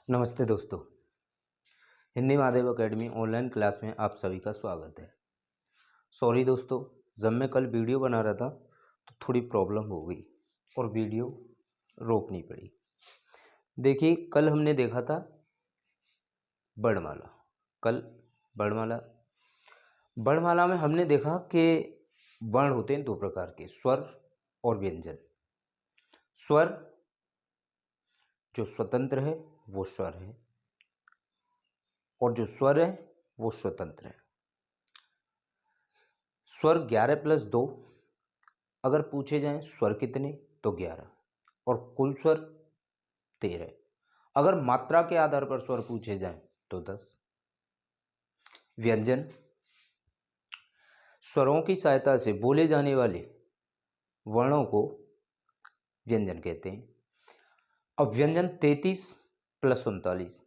नमस्ते दोस्तों, Hindi Mahadev academy online class में आप सभी का स्वागत है। सॉरी दोस्तों, जब मैं कल वीडियो बना रहा था तो थोड़ी प्रॉब्लम हो गई और वीडियो रोकनी पड़ी। देखिए, कल हमने देखा था वर्णमाला। कल वर्णमाला वर्णमाला में हमने देखा कि वर्ण होते हैं दो प्रकार के, स्वर और व्यंजन। स्वर जो स्वतंत्र है वो स्वर है और जो स्वर है वो स्वतंत्र है। स्वर 11 + 2, अगर पूछे जाएं स्वर कितने तो 11 और कुल स्वर 13। अगर मात्रा के आधार पर स्वर पूछे जाएं तो 10। व्यंजन स्वरों की सहायता से बोले जाने वाले वर्णों को व्यंजन कहते हैं। अब व्यंजन 33 + 39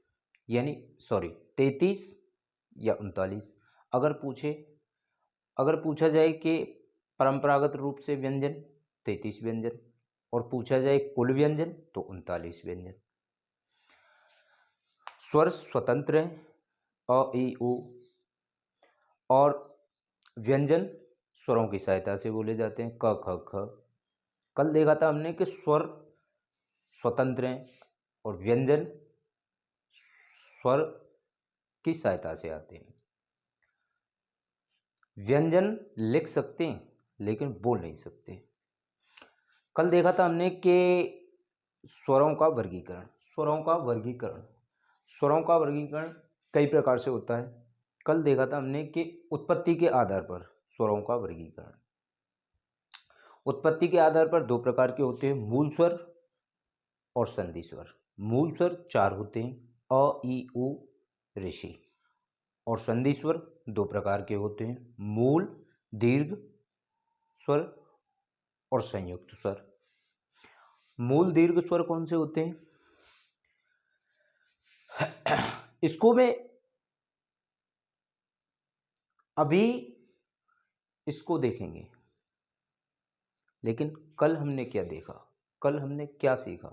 यानी 33 या 39। अगर पूछा जाए कि परंपरागत रूप से व्यंजन 33 व्यंजन और पूछा जाए कुल व्यंजन तो 39 व्यंजन। स्वर स्वतंत्र है, अ ई उ, और व्यंजन स्वरों की सहायता से बोले जाते हैं, क ख ख। कल देखा था हमने कि स्वर स्वतंत्र हैं और व्यंजन स्वर की सहायता से आते हैं। व्यंजन लिख सकते हैं लेकिन बोल नहीं सकते। कल देखा था हमने कि स्वरों का वर्गीकरण स्वरों का वर्गीकरण कई प्रकार से होता है। कल देखा था हमने कि उत्पत्ति के आधार पर स्वरों का वर्गीकरण। उत्पत्ति के आधार पर दो प्रकार के होते हैं, मूल स्वर और संधि स्वर। मूल स्वर 4 होते हैं, अ ई उ ऋषि, और संधि स्वर दो प्रकार के होते हैं, मूल दीर्घ स्वर और संयुक्त स्वर। मूल दीर्घ स्वर कौन से होते हैं? इसको मैं अभी इसको देखेंगे, लेकिन कल हमने क्या देखा, कल हमने क्या सीखा,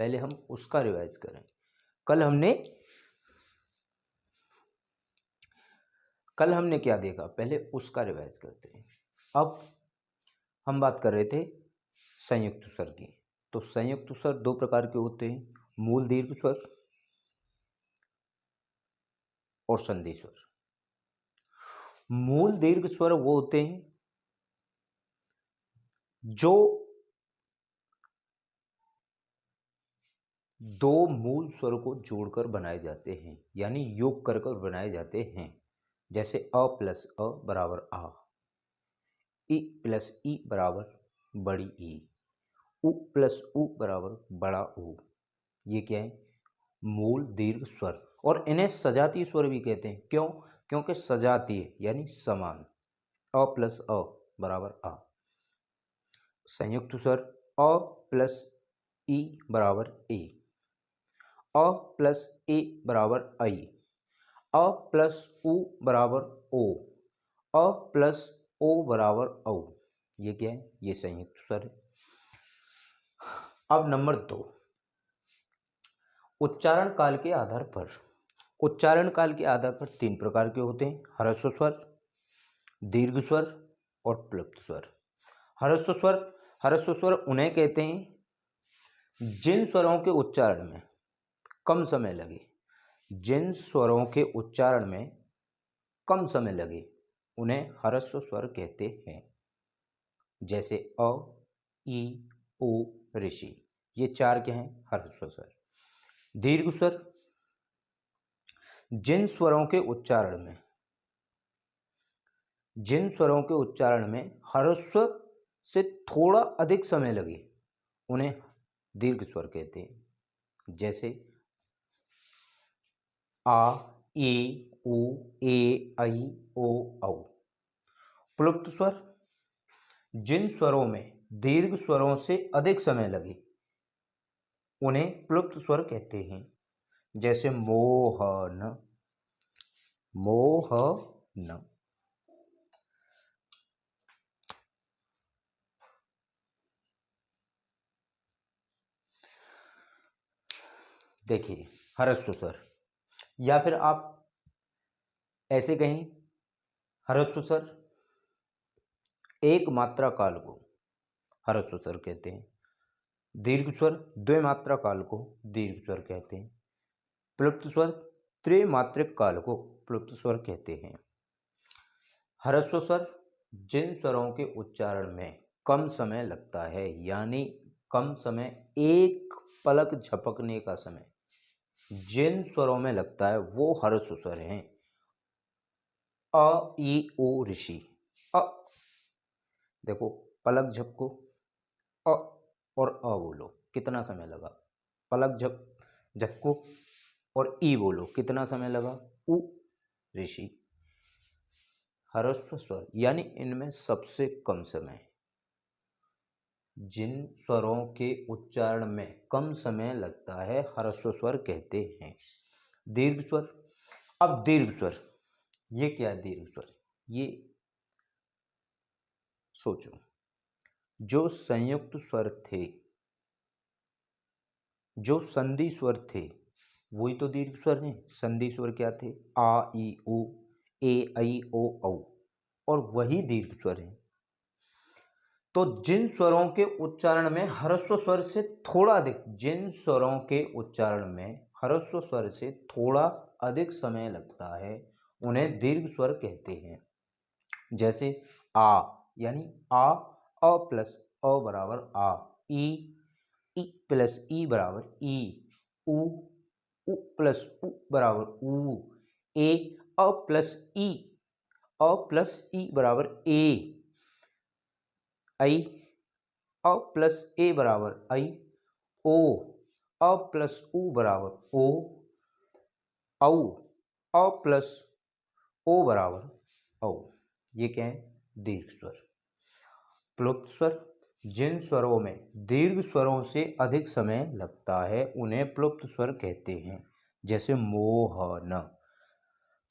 पहले हम उसका रिवाइज करें। कल हमने क्या देखा, पहले उसका रिवाइज करते हैं। अब हम बात कर रहे थे संयुक्त स्वर की। तो संयुक्त स्वर दो प्रकार के होते हैं, मूल दीर्घ स्वर और संधि स्वर। मूल दीर्घ स्वर वो होते हैं जो दो मूल स्वर को जोड़कर बनाए जाते हैं, यानी योग कर बनाए जाते हैं। जैसे अ प्लस अ बराबर आ, ई प्लस ई बराबर बड़ी ई, उ प्लस उ बराबर बड़ा उ। ये क्या है? मूल दीर्घ स्वर। और इन्हें सजातीय स्वर भी कहते हैं। क्यों? क्योंकि सजातीय यानी समान। अ प्लस अ बराबर आ। संयुक्त स्वर अ प्लस ई बराबर ए, अ प्लस ए बराबर आई, अ प्लस उ बराबर ओ, अ प्लस ओ बराबर औ। ये क्या है? ये संयुक्त स्वर है। अब नंबर 2, उच्चारण काल के आधार पर। उच्चारण काल के आधार पर 3 प्रकार के होते हैं, ह्रस्व स्वर, दीर्घ स्वर और प्लुप्त स्वर। ह्रस्व स्वर उन्हें कहते हैं जिन स्वरों के उच्चारण में कम समय लगे। जिन स्वरों के उच्चारण में कम समय लगे उन्हें ह्रस्व स्वर कहते हैं। जैसे अ ई उ ऋषि, ये 4 क्या हैं? ह्रस्व स्वर। दीर्घ स्वर जिन स्वरों के उच्चारण में ह्रस्व से थोड़ा अधिक समय लगे उन्हें दीर्घ स्वर कहते हैं। जैसे आ ई उ ए ऐ ओ औ। प्लुप्त स्वर जिन स्वरों में दीर्घ स्वरों से अधिक समय लगे उन्हें प्लुप्त स्वर कहते हैं। जैसे मोहन, मोहन। देखिए ह्रस्व स्वर, या फिर आप ऐसे कहें ह्रस्व स्वर एक मात्रा काल को ह्रस्व स्वर कहते हैं। दीर्घ स्वर द्विमात्रा काल को दीर्घ स्वर कहते हैं। प्लुप्त स्वर त्रिमात्रिक काल को प्लुप्त स्वर कहते हैं। ह्रस्व स्वर जिन स्वरों के उच्चारण में कम समय लगता है, यानी कम समय, एक पलक झपकने का समय जिन स्वरों में लगता है वो ह्रस्व स्वर हैं। अ ई ओ ऋषि। अ, देखो पलक झपको, अ और अ बोलो, कितना समय लगा। पलक झपको और ई बोलो, कितना समय लगा। उ ऋषि। ह्रस्व स्वर यानी इनमें सबसे कम समय, जिन स्वरों के उच्चारण में कम समय लगता है ह्रस्व स्वर कहते हैं। दीर्घ स्वर। अब दीर्घ स्वर ये क्या है? दीर्घ स्वर ये सोचो, जो संयुक्त स्वर थे, जो संधि स्वर थे, वही तो दीर्घ स्वर हैं। संधि स्वर क्या थे? आ ई उ, ए ऐ ओ औ, और वही दीर्घ स्वर हैं। तो जिन स्वरों के उच्चारण में ह्रस्व स्वर से थोड़ा अधिक, जिन स्वरों के उच्चारण में ह्रस्व स्वर से थोड़ा अधिक समय लगता है उन्हें दीर्घ स्वर कहते हैं। जैसे आ यानी अ प्लस अ बराबर आ, ई प्लस ई बराबर ई, उ प्लस उ बराबर उ, ए अ प्लस ई बराबर ए, आई अ प्लस ए बराबर आई, ओ अ प्लस उ बराबर ओ, औ अ प्लस ओ बराबर औ। ये क्या है? दीर्घ स्वर। प्लुप्त स्वर जिन स्वरों में दीर्घ स्वरों से अधिक समय लगता है उन्हें प्लुप्त स्वर कहते हैं। जैसे मोहन।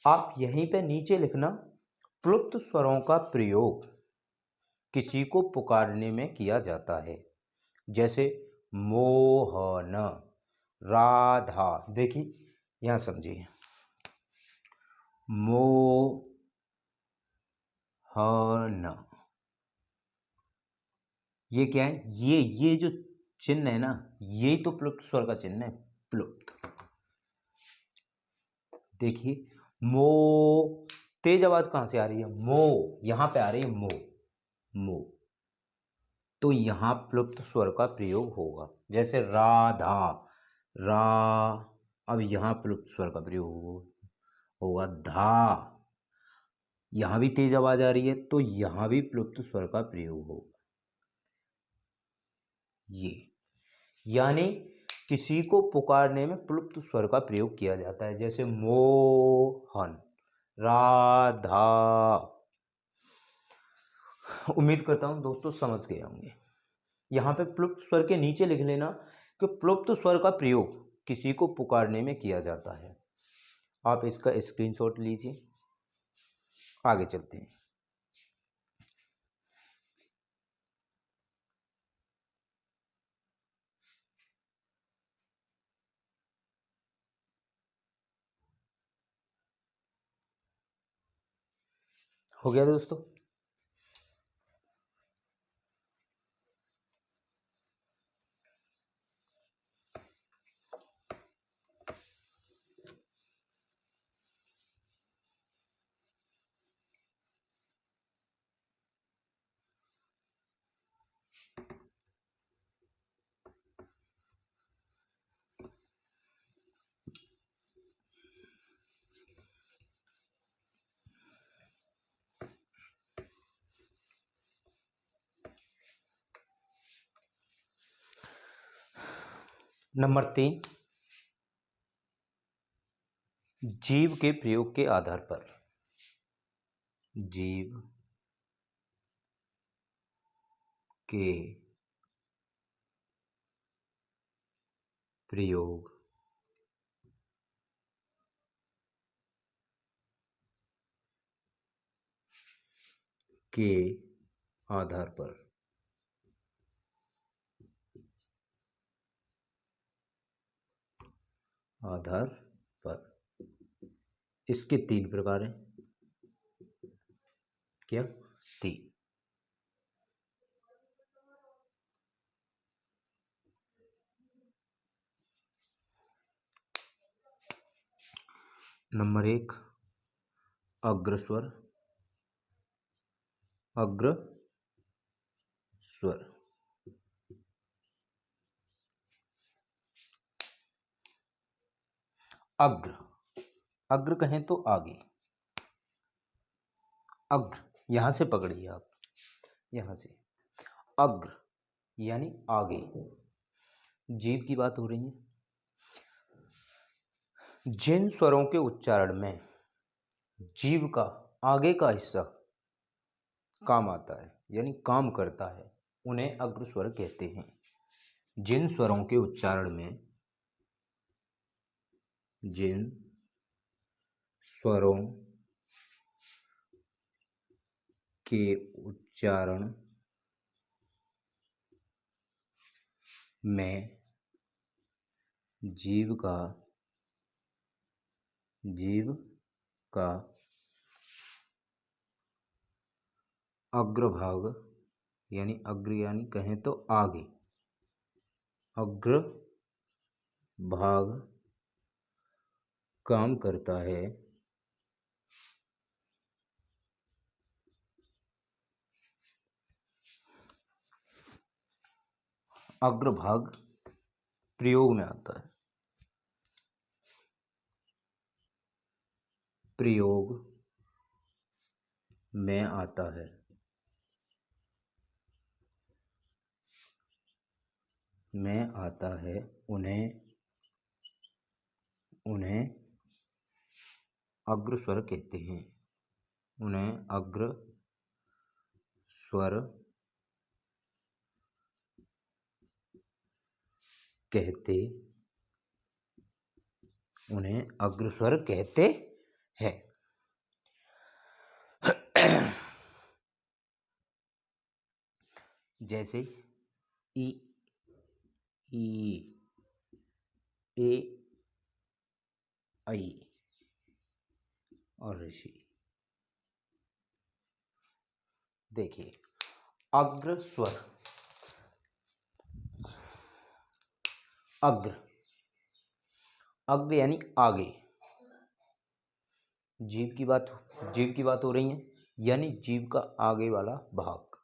आप यहीं पे नीचे लिखना, प्लुप्त स्वरों का प्रयोग किसी को पुकारने में किया जाता है। जैसे मोहन, राधा। देखिए यहां समझिए, मोहन, ये क्या है? ये जो चिन्ह है ना, ये तो प्लुप्त स्वर का चिन्ह है। प्लुप्त। देखिए मो, तेज आवाज कहां से आ रही है? मो, यहां पे आ रही है मो, मो, तो यहां प्लुप्त स्वर का प्रयोग होगा। जैसे राधा, रा, अब यहां प्लुप्त स्वर का प्रयोग होगा। धा, यहां भी तेज आवाज आ रही है तो यहां भी प्लुप्त स्वर का प्रयोग होगा। ये यानी किसी को पुकारने में प्लुप्त स्वर का प्रयोग किया जाता है। जैसे मोहन, राधा। उम्मीद करता हूं दोस्तों समझ गए होंगे। यहां पे प्लुप्त स्वर के नीचे लिख लेना कि प्लुप्त स्वर का प्रयोग किसी को पुकारने में किया जाता है। आप इसका स्क्रीनशॉट लीजिए, आगे चलते हैं। हो गया दोस्तों? नंबर 3, जीव के प्रयोग के आधार पर। जीव के प्रयोग के आधार पर आधार पर। इसके 3 प्रकार हैं। क्या? 3। नंबर 1 अग्रस्वर। अग्रस्वर अग्र, अग्र कहें तो आगे। अग्र यहां से पकड़िए आप, यहां से अग्र यानी आगे। जीभ की बात हो रही है। जिन स्वरों के उच्चारण में जीभ का आगे का हिस्सा काम आता है यानी काम करता है, उन्हें अग्रस्वर कहते हैं। जिन स्वरों के उच्चारण में, जिन स्वरों के उच्चारण में जीभ का अग्रभाग यानी अग्र यानी कहें तो आगे, अग्र भाग काम करता है, अग्रभाग प्रयोग में आता है। प्रयोग में आता है। में आता है। उन्हें अग्रस्वर कहते हैं। उन्हें अग्रस्वर कहते, उन्हें अग्रस्वर कहते हैं। जैसे ई, ई, ए, आई और ऋषि। देखिए अग्रस्वर, अग्र, अग्र यानी आगे। जीभ की बात हो रही है यानी जीभ का आगे वाला भाग।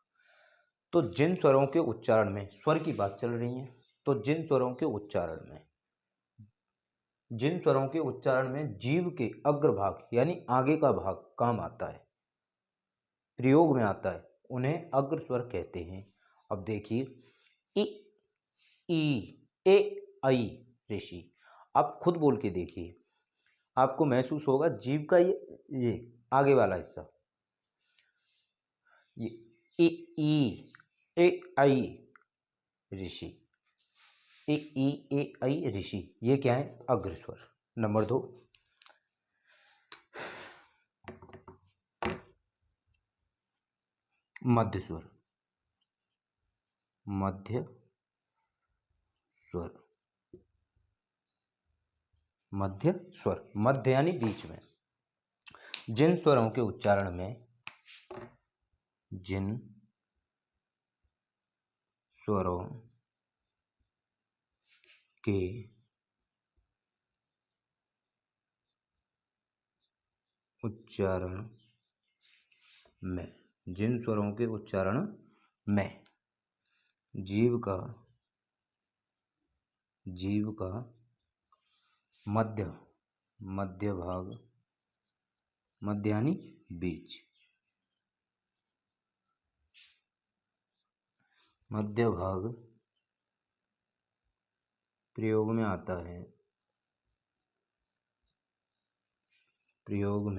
तो जिन स्वरों के उच्चारण में, स्वर की बात चल रही है, तो जिन स्वरों के उच्चारण में जीभ के अग्रभाग यानी आगे का भाग काम आता है, प्रयोग में आता है, उन्हें अग्रस्वर कहते हैं। अब देखिए इ, ई, ए, आई, ऋषि। आप खुद बोल के देखिए, आपको महसूस होगा जीभ का ये आगे वाला हिस्सा, ये ए, ई, ए, आई, ऋषि। ए, ई, ए, आई, ऋषि, ये क्या है? अग्रस्वर। नंबर 2 मध्य स्वर। मध्य स्वर, मध्य स्वर, मध्य यानी बीच में। जिन स्वरों के उच्चारण में, जिन स्वरों के उच्चारण में, जिन स्वरों के उच्चारण में जीभ का मध्य भाग, मध्य यानी बीच, मध्य भाग प्रयोग में आता है, प्रयोग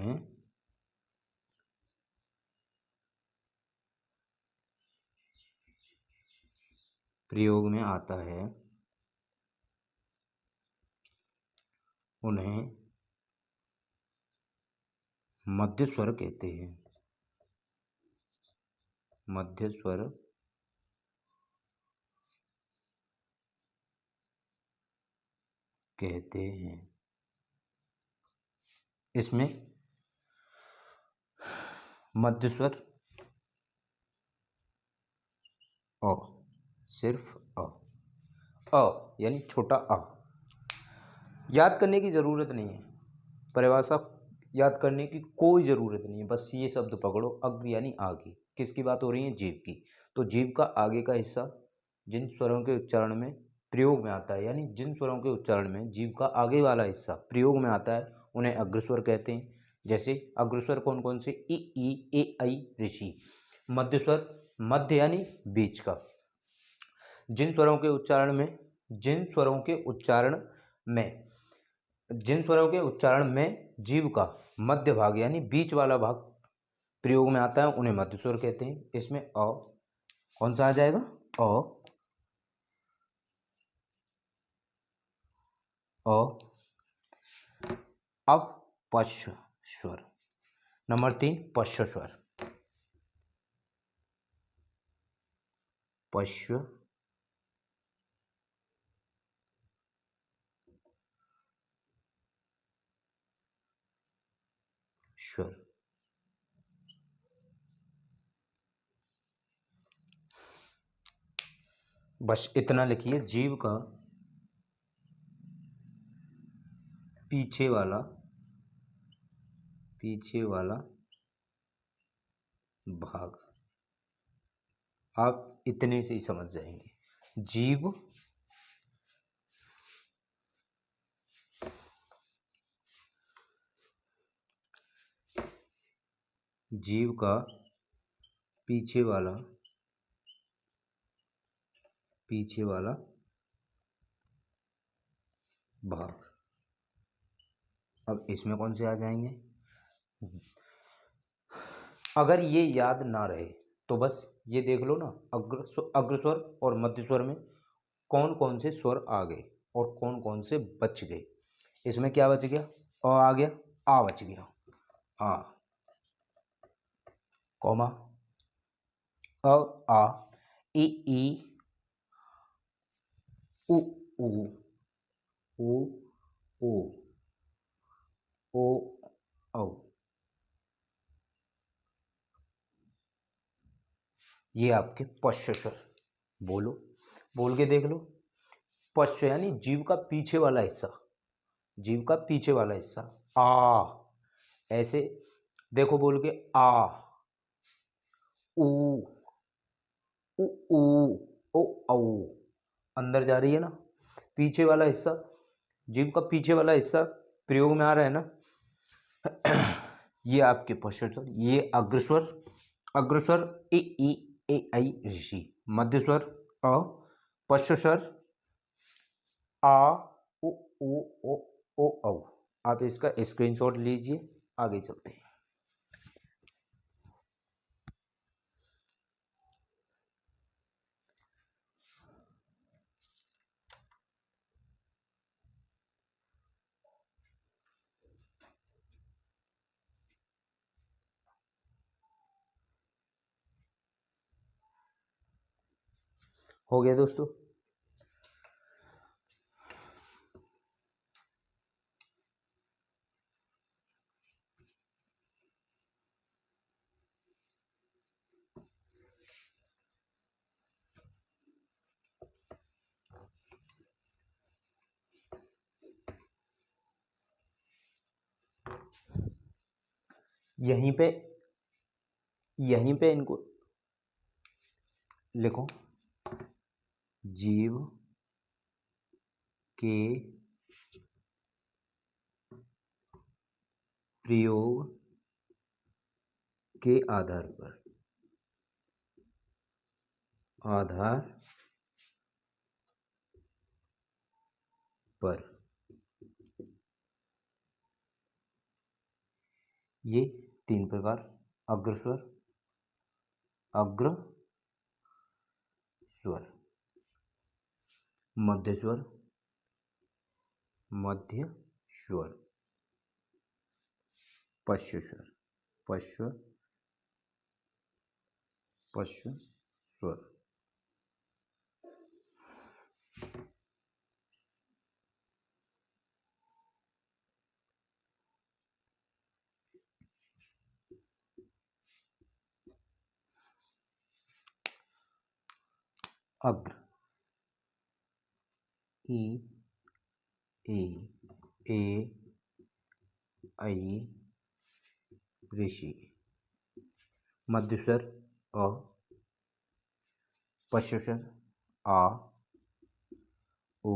में आता है, उन्हें मध्य स्वर कहते हैं। मध्य स्वर कहते हैं। इसमें मध्य स्वर अ, सिर्फ अ यानी छोटा अ। याद करने की ज़रूरत नहीं है, परिभाषा याद करने की कोई ज़रूरत नहीं है, बस ये शब्द पकड़ो, अग्र यानी आगे। किसकी बात हो रही है? जीव की। तो जीव का आगे का हिस्सा जिन स्वरों के उच्चारण में प्रयोग में आता है, यानी जिन स्वरों के उच्चारण में जीव का आगे वाला हिस्सा प्रयोग में आता है, उन्हें अग्रस्वर कहते हैं। जैसे अग्रस्वर कौन कौन से? ई ए ऐ ऋषि। मध्य स्वर, मध्य यानी बीच का। जिन स्वरों के उच्चारण में जिन स्वरों के उच्चारण में जिन स्वरों के उच्चारण में जीव का मध्य भाग यानी बीच वाला भाग प्रयोग में आता है, उन्हें मध्य स्वर कहते हैं। इसमें अ कौन सा आ जाएगा? अ। अब पश्च स्वर, नंबर 3 पश्च स्वर। पश्च स्वर। बस इतना लिखिए, जीव का पीछे वाला भाग, आप इतने से ही समझ जाएंगे। जीव का पीछे वाला भाग। अब इसमें कौन से आ जाएंगे? अगर ये याद ना रहे तो बस ये देख लो ना, अग्रस्वर और मध्य स्वर में कौन कौन से स्वर आ गए और कौन कौन से बच गए। इसमें क्या बच गया? अ आ गया, आ बच गया, आ कॉमा अ आ ई उ ऊ ओ ओ ओ औ। ये आपके पश्च स्वर। बोलो, बोल के देख लो। पश्च यानी जीव का पीछे वाला हिस्सा, जीव का पीछे वाला हिस्सा। आ ऐसे देखो, बोल के आ, ऊ उ ऊ ओ औ। अंदर जा रही है ना, पीछे वाला हिस्सा, जीव का पीछे वाला हिस्सा प्रयोग में आ रहा है ना। ये आपके पश्च स्वर। ये अग्रस्वर ए ऐ ऋषि। मध्य स्वर अ। पश्च स्वर आ उ ऊ ओ औ। आप इसका स्क्रीनशॉट लीजिए, आगे चलते हैं। हो गया दोस्तों? यहीं पे इनको लिखो। जीव के प्रयोग के आधार पर ये 3 प्रकार: अग्रस्वर, अग्र स्वर, मध्य स्वर, मध्य स्वर, पश्च स्वर, पश्च स्वर। अग्र, ई ए ए ऐ ऋषि। मध्य स्वर अ, पश्च स्वर आ, ओ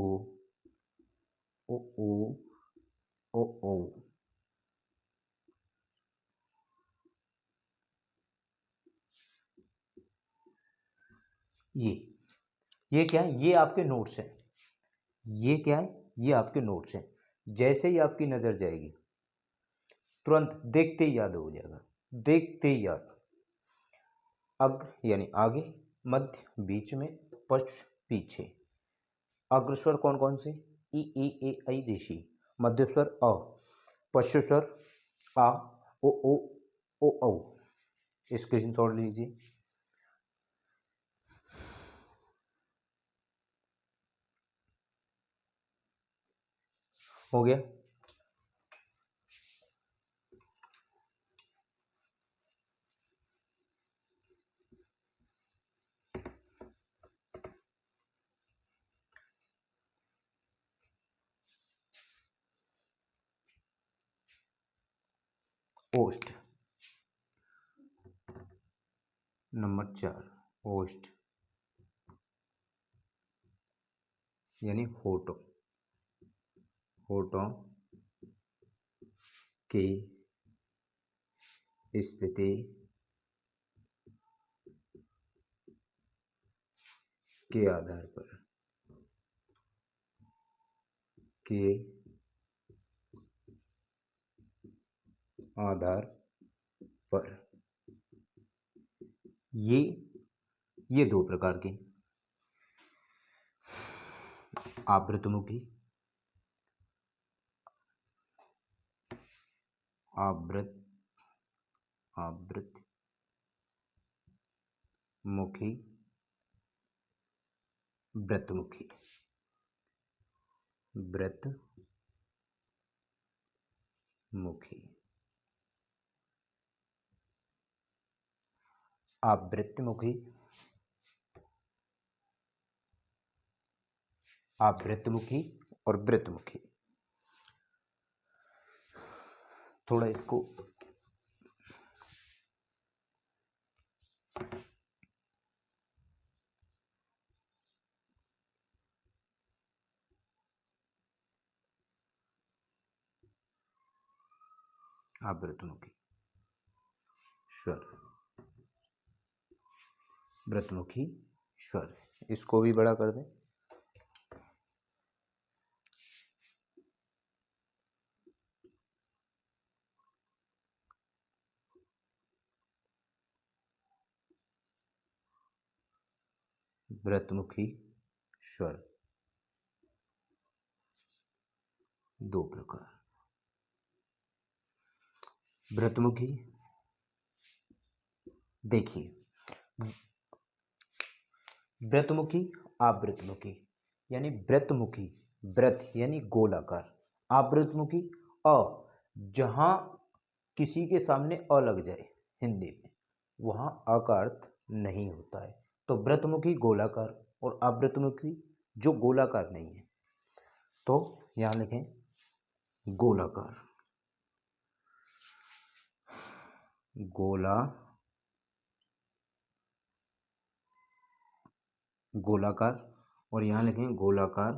ओ ओ। ये क्या है? ये आपके नोट्स हैं। ये क्या है? ये आपके नोट्स हैं। जैसे ही आपकी नजर जाएगी तुरंत देखते ही याद हो जाएगा, देखते ही याद। अग्र यानी आगे, मध्य बीच में, पश्च पीछे। अग्रस्वर कौन कौन से? ई ए ऐ ऋषि। मध्य स्वर अ, पश्च स्वर आ, ओ औ। स्क्रीनशॉट लीजिए। हो गया। ओष्ठ नंबर 4, ओष्ठ यानी होठों, होठों की स्थिति के आधार पर, के आधार पर ये दो प्रकार के, आवृतमुखी, आवृत मुखी, व्रतमुखी, व्रतमुखी। आवृतमुखी, आवृतमुखी और व्रतमुखी। थोड़ा इसको आवृतमुखी स्वर, व्रतमुखी स्वर, इसको भी बड़ा कर दें। व्रतमुखी स्वर दो प्रकार। व्रतमुखी, देखिए, व्रतमुखी, आवृतमुखी यानी व्रतमुखी, व्रत यानी गोलाकार, आवृतमुखी अ, जहां किसी के सामने अ लग जाए हिंदी में वहां अ का अर्थ नहीं होता है। तो व्रतमुखी गोलाकार और आवृतमुखी जो गोलाकार नहीं है, तो यहां लिखें गोलाकार, गोलाकार, और यहां लिखें गोलाकार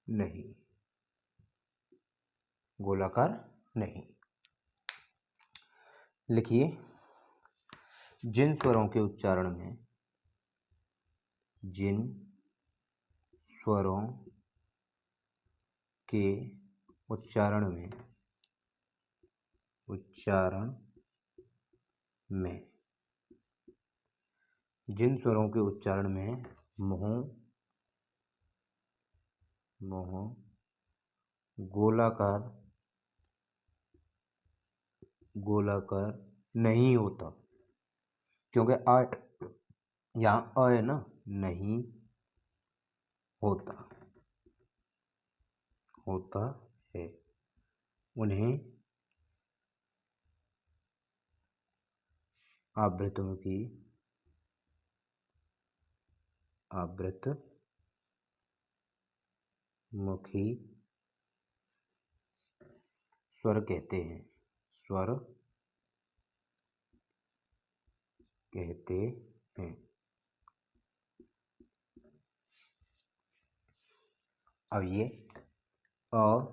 नहीं, गोलाकार नहीं। लिखिए, जिन स्वरों के उच्चारण में, जिन स्वरों के उच्चारण में जिन स्वरों के उच्चारण में मुंह गोलाकार नहीं होता, क्योंकि आ यहाँ अ है ना, नहीं होता है, उन्हें आवृतमुखी आवृतमुखी स्वर कहते हैं, स्वर कहते हैं। अब ये अ,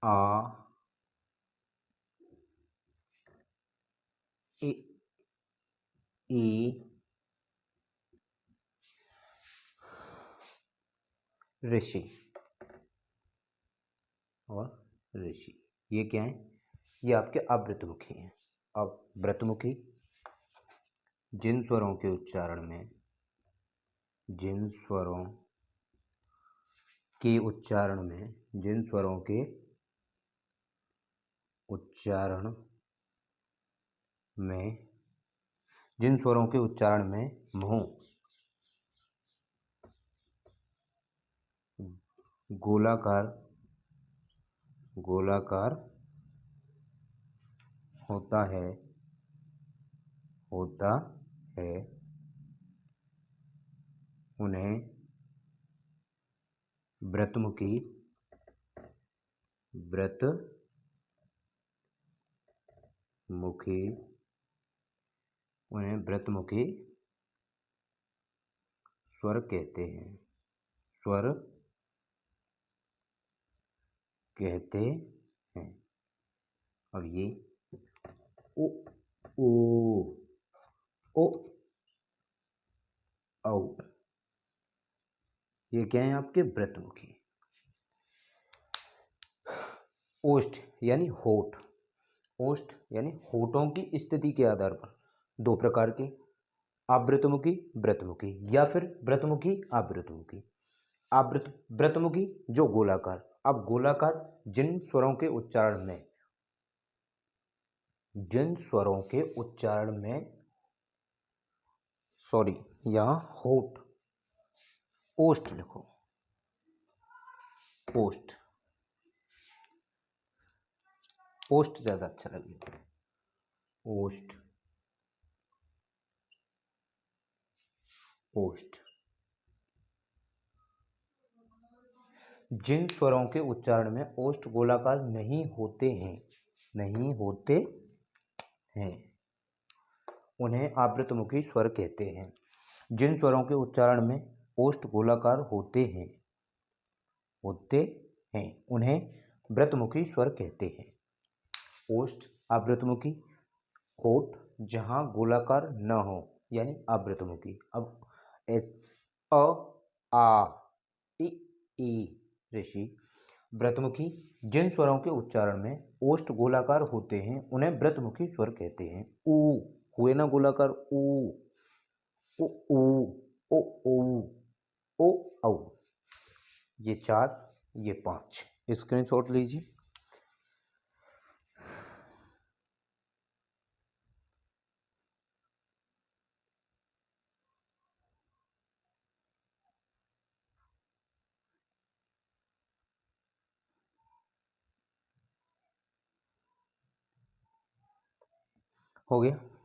आ, इ, ई, ऋषि और ऋषि, ये क्या है? ये आपके आवृतमुखी हैं। अब व्रतमुखी जिन स्वरों के उच्चारण में, जिन स्वरों के उच्चारण में, जिन स्वरों के उच्चारण में, जिन स्वरों के उच्चारण में मुंह गोलाकार गोलाकार होता है उन्हें व्रतमुखी स्वर कहते हैं, स्वर कहते हैं। अब ये ओ, ओ, ओ, औ, ये क्या है? आपके व्रतमुखी। ओष्ठ यानी होठ, ओष्ठ यानी होठों की स्थिति के आधार पर दो प्रकार के, आवृतमुखी व्रतमुखी, या फिर व्रतमुखी आवृतमुखी। व्रतमुखी जो गोलाकार, अब गोलाकार जिन स्वरों के उच्चारण में, सॉरी यहां होठ, ओष्ठ लिखो, ओष्ठ ज्यादा अच्छा लगेगा, ओष्ठ जिन स्वरों के उच्चारण में ओष्ठ गोलाकार नहीं होते हैं उन्हें आवृतमुखी स्वर कहते हैं। जिन स्वरों के उच्चारण में ओष्ठ गोलाकार होते हैं उन्हें व्रतमुखी स्वर कहते हैं। ओष्ठ आवृतमुखी, होठ जहां गोलाकार न हो यानी आवृतमुखी। अब एस, अ, आ, इ, ई, ऋषि। व्रतमुखी जिन स्वरों के उच्चारण में ओष्ठ गोलाकार होते हैं उन्हें व्रतमुखी स्वर कहते हैं। ऊ हुए ना गोलाकार, ऊ, ओ, ओ, ओ, औ। ये 4, ये 5 स्क्रीनशॉट लीजिए। हो गया।